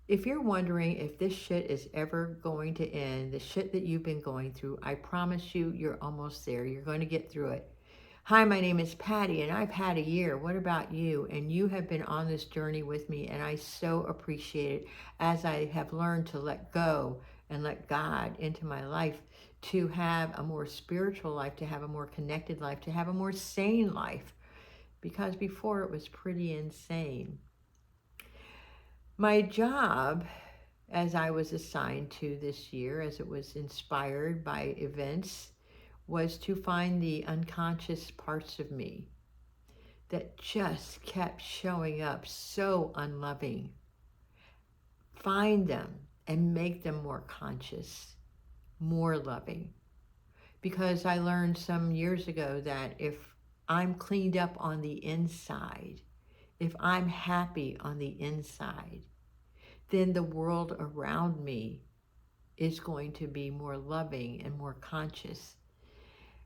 If you're wondering if this shit is ever going to end, the shit that you've been going through, I promise you, you're almost there. You're going to get through it. Hi, my name is Patty, and I've had a year. What about you? And you have been on this journey with me, and I so appreciate it as I have learned to let go and let God into my life, to have a more spiritual life, to have a more connected life, to have a more sane life, because before it was pretty insane. My job, as I was assigned to this year, as it was inspired by events, was to find the unconscious parts of me that just kept showing up so unloving. Find them and make them more conscious, more loving. Because I learned some years ago that if I'm cleaned up on the inside, if I'm happy on the inside, then the world around me is going to be more loving and more conscious.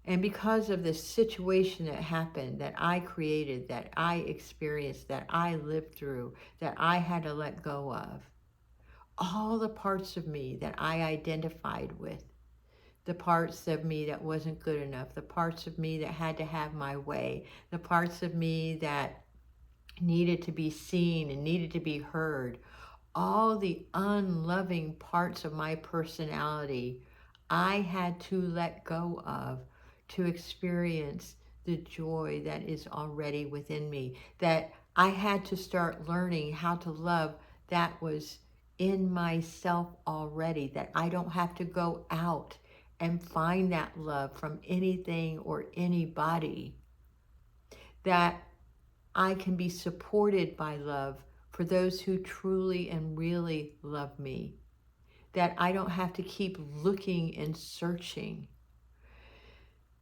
And because of this situation that happened, that I created, that I experienced, that I lived through, that I had to let go of, all the parts of me that I identified with, the parts of me that wasn't good enough, the parts of me that had to have my way, the parts of me that needed to be seen and needed to be heard, all the unloving parts of my personality, I had to let go of to experience the joy that is already within me. That I had to start learning how to love that was in myself already, that I don't have to go out and find that love from anything or anybody, that I can be supported by love for those who truly and really love me, that I don't have to keep looking and searching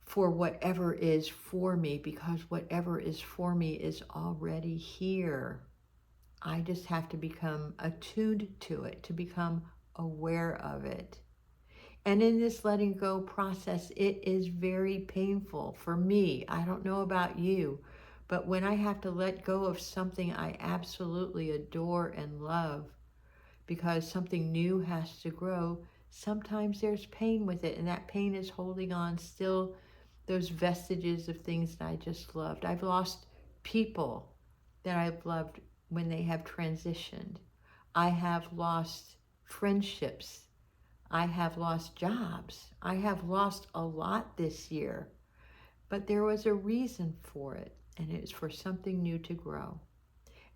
for whatever is for me, because whatever is for me is already here. I just have to become attuned to it, to become aware of it. And in this letting go process, it is very painful for me. I don't know about you, but when I have to let go of something I absolutely adore and love because something new has to grow, sometimes there's pain with it. And that pain is holding on still those vestiges of things that I just loved. I've lost people that I've loved when they have transitioned. I have lost friendships. I have lost jobs. I have lost a lot this year, but there was a reason for it, and it's for something new to grow.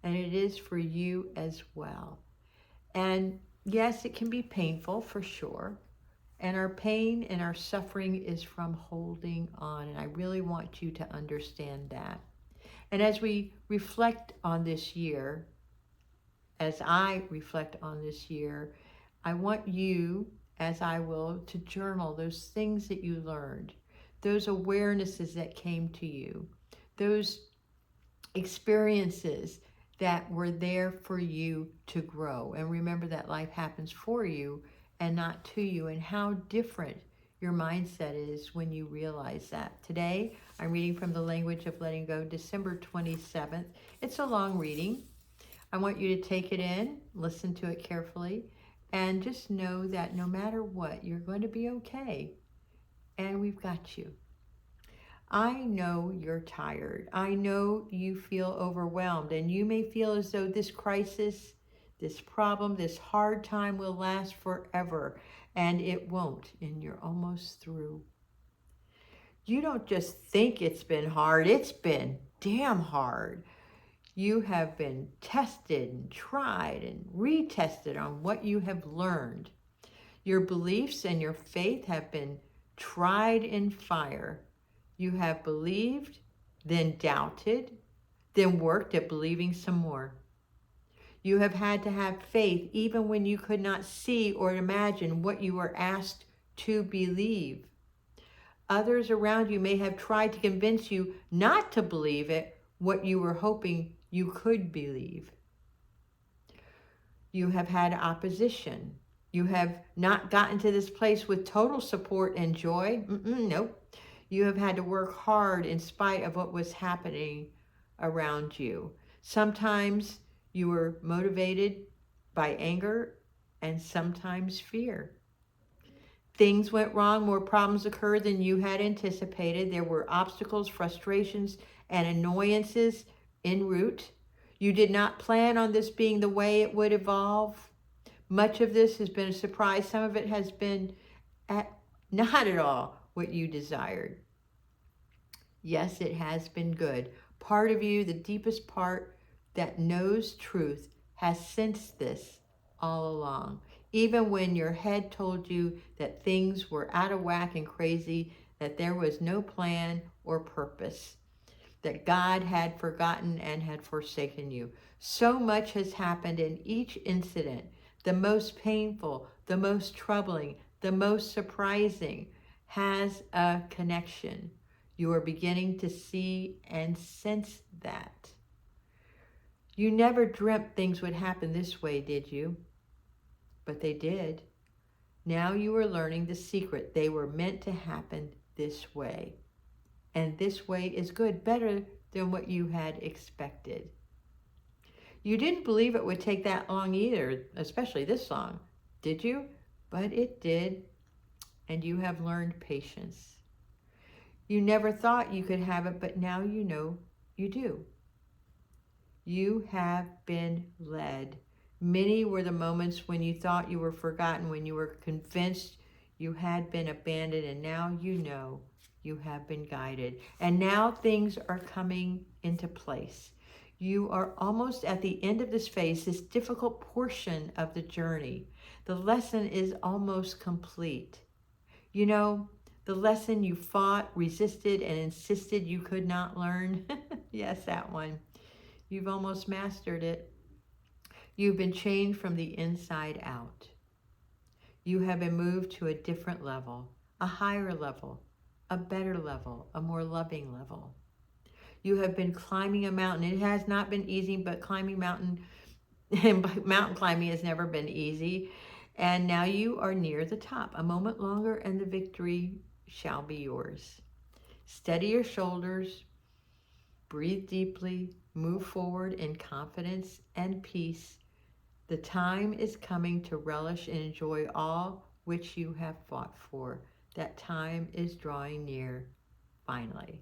And it is for you as well. And yes, it can be painful for sure. And our pain and our suffering is from holding on. And I really want you to understand that. And as we reflect on this year, as I reflect on this year, I want you, as I will, to journal those things that you learned, those awarenesses that came to you, those experiences that were there for you to grow. And remember that life happens for you and not to you, and how different your mindset is when you realize that. Today, I'm reading from the Language of Letting Go, December 27th. It's a long reading. I want you to take it in, listen to it carefully, and just know that no matter what, you're going to be okay. And we've got you. I know you're tired. I know you feel overwhelmed, and you may feel as though this crisis, this problem, this hard time will last forever, and it won't, and you're almost through. You don't just think it's been hard, it's been damn hard. You have been tested and tried and retested on what you have learned. Your beliefs and your faith have been tried in fire. You have believed, then doubted, then worked at believing some more. You have had to have faith even when you could not see or imagine what you were asked to believe. Others around you may have tried to convince you not to believe it, what you were hoping you could believe. You have had opposition. You have not gotten to this place with total support and joy. Nope. You have had to work hard in spite of what was happening around you. Sometimes you were motivated by anger and sometimes fear. Things went wrong, more problems occurred than you had anticipated. There were obstacles, frustrations, and annoyances en route. You did not plan on this being the way it would evolve. Much of this has been a surprise. Some of it has been not at all what you desired. Yes, it has been good. Part of you, the deepest part that knows truth, has sensed this all along. Even when your head told you that things were out of whack and crazy, that there was no plan or purpose, that God had forgotten and had forsaken you. So much has happened in each incident, the most painful, the most troubling, the most surprising, has a connection. You are beginning to see and sense that. You never dreamt things would happen this way, did you? But they did. Now you are learning the secret. They were meant to happen this way. And this way is good, better than what you had expected. You didn't believe it would take that long either, especially this long, did you? But it did, and you have learned patience. You never thought you could have it, but now you know you do. You have been led. Many were the moments when you thought you were forgotten, when you were convinced you had been abandoned, and now you know you have been guided. And now things are coming into place. You are almost at the end of this phase, this difficult portion of the journey. The lesson is almost complete. You know, the lesson you fought, resisted, and insisted you could not learn. Yes, that one. You've almost mastered it. You've been changed from the inside out. You have been moved to a different level, a higher level, a better level, a more loving level. You have been climbing a mountain. It has not been easy, but mountain climbing has never been easy. And now you are near the top. A moment longer and the victory shall be yours. Steady your shoulders, breathe deeply, move forward in confidence and peace. The time is coming to relish and enjoy all which you have fought for. That time is drawing near, finally.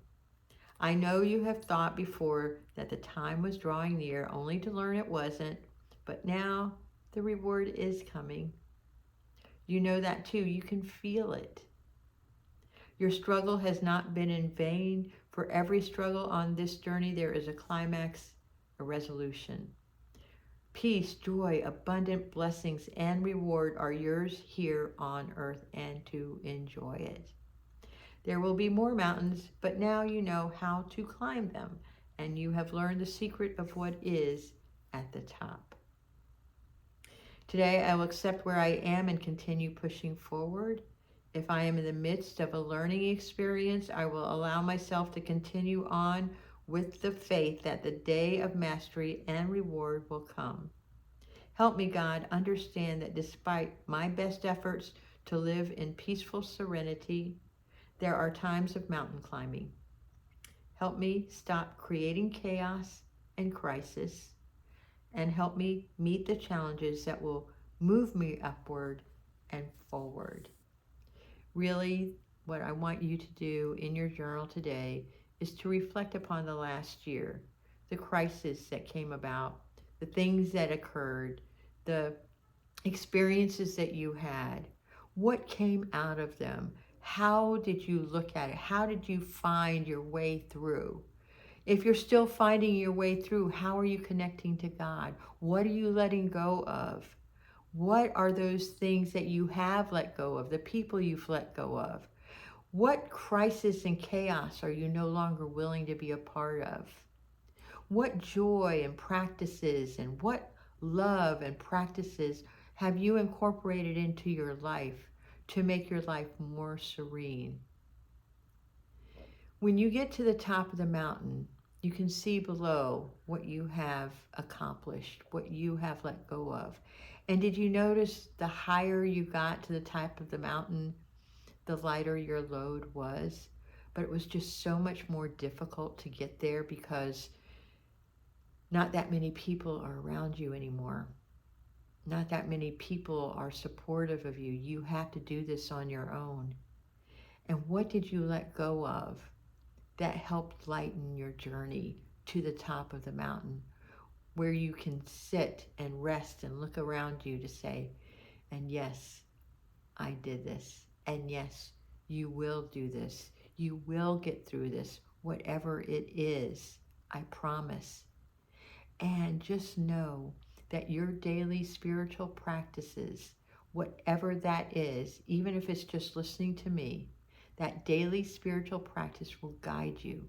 I know you have thought before that the time was drawing near, only to learn it wasn't, but now the reward is coming. You know that too. You can feel it. Your struggle has not been in vain. For every struggle on this journey, there is a climax, a resolution. Peace, joy, abundant blessings, and reward are yours here on earth, and to enjoy it. There will be more mountains, but now you know how to climb them, and you have learned the secret of what is at the top. Today, I will accept where I am and continue pushing forward. If I am in the midst of a learning experience, I will allow myself to continue on with the faith that the day of mastery and reward will come. Help me, God, understand that despite my best efforts to live in peaceful serenity, there are times of mountain climbing. Help me stop creating chaos and crisis, and help me meet the challenges that will move me upward and forward. Really, what I want you to do in your journal today is to reflect upon the last year, the crisis that came about, the things that occurred, the experiences that you had. What came out of them? How did you look at it? How did you find your way through? If you're still finding your way through, how are you connecting to God? What are you letting go of? What are those things that you have let go of, the people you've let go of? What crisis and chaos are you no longer willing to be a part of? What joy and practices and what love and practices have you incorporated into your life to make your life more serene? When you get to the top of the mountain, you can see below what you have accomplished, what you have let go of. And did you notice the higher you got to the top of the mountain, the lighter your load was? But it was just so much more difficult to get there because not that many people are around you anymore. Not that many people are supportive of you. You have to do this on your own. And what did you let go of that helped lighten your journey to the top of the mountain, where you can sit and rest and look around you to say, and yes, I did this. And yes, you will do this. You will get through this, whatever it is. I promise. And just know that your daily spiritual practices, whatever that is, even if it's just listening to me, that daily spiritual practice will guide you.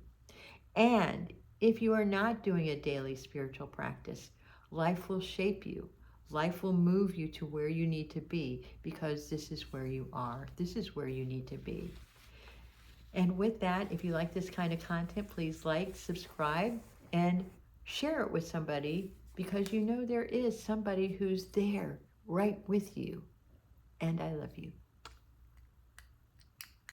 And if you are not doing a daily spiritual practice, life will shape you. Life will move you to where you need to be, because this is where you are. This is where you need to be. And with that, if you like this kind of content, please like, subscribe, and share it with somebody, because you know there is somebody who's there right with you. And I love you.